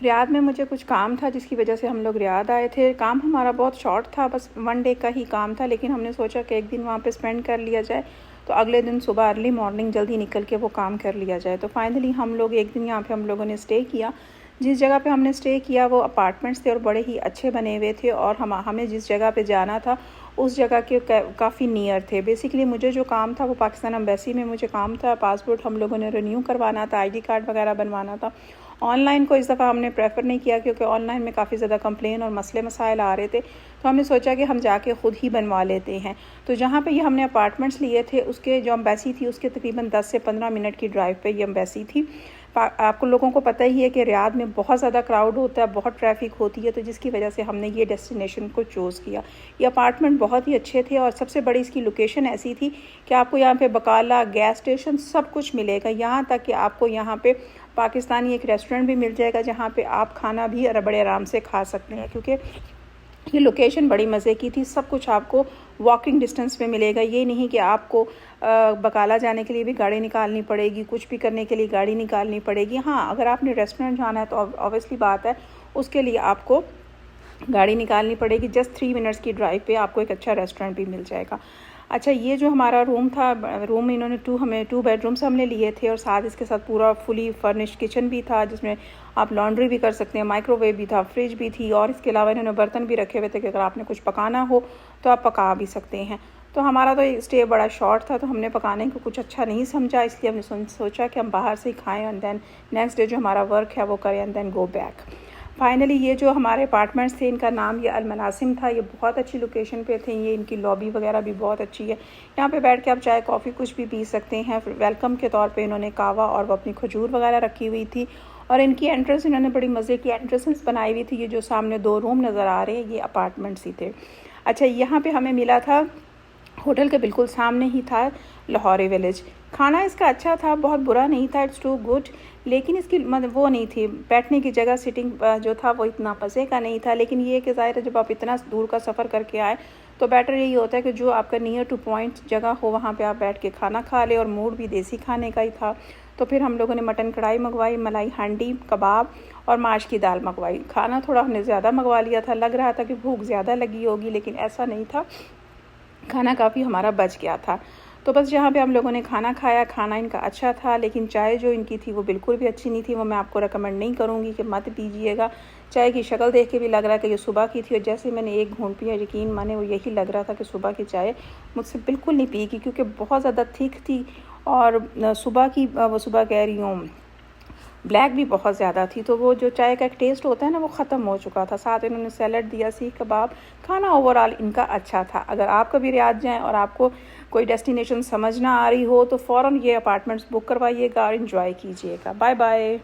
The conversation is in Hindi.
रियाद में मुझे कुछ काम था जिसकी वजह से हम लोग रियाद आए थे। काम हमारा बहुत शॉर्ट था, बस 1 डे का ही काम था, लेकिन हमने सोचा कि एक दिन वहाँ पे स्पेंड कर लिया जाए, तो अगले दिन सुबह अर्ली मॉर्निंग जल्दी निकल के वो काम कर लिया जाए। तो फाइनली हम लोग एक दिन यहाँ पे हम लोगों ने स्टे किया। जिस जगह पे हमने स्टे किया वो अपार्टमेंट्स थे और बड़े ही अच्छे बने हुए थे, और हमें जिस जगह पे जाना था उस जगह के काफ़ी नियर थे। बेसिकली मुझे जो काम था वो पाकिस्तान एम्बेसी में मुझे काम था। पासपोर्ट हम लोगों ने रिन्यू करवाना था, ID कार्ड वगैरह बनवाना था। ऑनलाइन को इस दफ़ा हमने प्रेफर नहीं किया क्योंकि ऑनलाइन में काफ़ी ज़्यादा कंप्लेन और मसले मसाइल आ रहे थे, तो हमने सोचा कि हम जाके ख़ुद ही बनवा लेते हैं। तो जहाँ पे ये हमने अपार्टमेंट्स लिए थे उसके जो एम्बेसी थी उसके तकरीबन 10 से 15 मिनट की ड्राइव पे ये एम्बेसी थी। आपको लोगों को पता ही है कि रियाद में बहुत ज़्यादा क्राउड होता है, बहुत ट्रैफिक होती है, तो जिसकी वजह से हमने ये डेस्टिनेशन को चूज़ किया। ये अपार्टमेंट बहुत ही अच्छे थे और सबसे बड़ी इसकी लोकेशन ऐसी थी कि आपको यहाँ पे बकाला, गैस स्टेशन सब कुछ मिलेगा। यहाँ तक कि आपको यहाँ पे पाकिस्तानी एक रेस्टोरेंट भी मिल जाएगा जहाँ पे आप खाना भी बड़े आराम से खा सकते हैं, क्योंकि ये लोकेशन बड़ी मज़े की थी। सब कुछ आपको वॉकिंग डिस्टेंस में मिलेगा। ये नहीं कि आपको बकाला जाने के लिए भी गाड़ी निकालनी पड़ेगी, कुछ भी करने के लिए गाड़ी निकालनी पड़ेगी। हाँ, अगर आपने रेस्टोरेंट जाना है तो ऑब्वियसली बात है उसके लिए आपको गाड़ी निकालनी पड़ेगी। जस्ट 3 मिनट्स की ड्राइव पे आपको एक अच्छा रेस्टोरेंट भी मिल जाएगा। अच्छा, ये जो हमारा रूम था, रूम इन्होंने 2 बेडरूम्स हमने लिए थे और साथ इसके साथ पूरा फुली फर्निश्ड किचन भी था जिसमें आप लॉन्ड्री भी कर सकते हैं, माइक्रोवेव भी था, फ्रिज भी थी, और इसके अलावा इन्होंने बर्तन भी रखे हुए थे कि अगर आपने कुछ पकाना हो तो आप पका भी सकते हैं। तो हमारा तो स्टे बड़ा शॉर्ट था, तो हमने पकाने को कुछ अच्छा नहीं समझा, इसलिए हमने सोचा कि हम बाहर से ही खाएँ एंड देन नेक्स्ट डे जो हमारा वर्क है वो करें and then go back. Finally ये जो हमारे अपार्टमेंट्स थे इनका नाम ये अल-मनासिम था। ये बहुत अच्छी लोकेशन पे थे। ये इनकी लॉबी वगैरह भी बहुत अच्छी है। यहाँ पे बैठ के आप चाय कॉफ़ी कुछ भी पी सकते हैं। वेलकम के तौर पे इन्होंने कावा और वो अपनी खजूर वगैरह रखी हुई थी, और इनकी एंट्रेंस इन्होंने बड़ी मज़े की एंट्रेंस बनाई हुई थी। ये जो सामने 2 रूम नज़र आ रहे हैं ये अपार्टमेंट्स ही थे। अच्छा, यहाँ पर हमें मिला था, होटल के बिल्कुल सामने ही था लाहौरी विलेज। खाना इसका अच्छा था, बहुत बुरा नहीं था, इट्स टू गुड, लेकिन इसकी मतलब वो नहीं थी, बैठने की जगह सिटिंग जो था वो इतना मज़े का नहीं था। लेकिन ये कि ज़ाहिर है जब आप इतना दूर का सफ़र करके आए तो बेटर यही होता है कि जो आपका नियर टू पॉइंट जगह हो वहाँ पे आप बैठ के खाना खा ले, और मूड भी देसी खाने का ही था। तो फिर हम लोगों ने मटन कढ़ाई मंगवाई, मलाई हांडी, कबाब और माश की दाल मंगवाई। खाना थोड़ा हमने ज़्यादा मंगवा लिया था, लग रहा था कि भूख ज़्यादा लगी होगी, लेकिन ऐसा नहीं था, खाना काफ़ी हमारा बच गया था। तो बस जहाँ पे हम लोगों ने खाना खाया, खाना इनका अच्छा था, लेकिन चाय जो इनकी थी वो बिल्कुल भी अच्छी नहीं थी। वो मैं आपको रेकमेंड नहीं करूँगी कि मत पीजिएगा। चाय की शक्ल देख के भी लग रहा था कि ये सुबह की थी, और जैसे मैंने एक घूंट पिया, यकीन माने वो यही लग रहा था कि सुबह की चाय मुझसे बिल्कुल नहीं पी गई, क्योंकि बहुत ज़्यादा थिक थी, और सुबह की वो सुबह कह रही हूँ ब्लैक भी बहुत ज़्यादा थी। तो वो जो चाय का एक टेस्ट होता है ना वो ख़त्म हो चुका था। साथ इन्होंने सैलड दिया, सीख कबाब। खाना ओवरऑल इनका अच्छा था। अगर आप कभी रियाद जाएं और आपको कोई डेस्टिनेशन समझ ना आ रही हो तो फ़ौरन ये अपार्टमेंट्स बुक करवाइएगा और इन्जॉय कीजिएगा। Bye bye.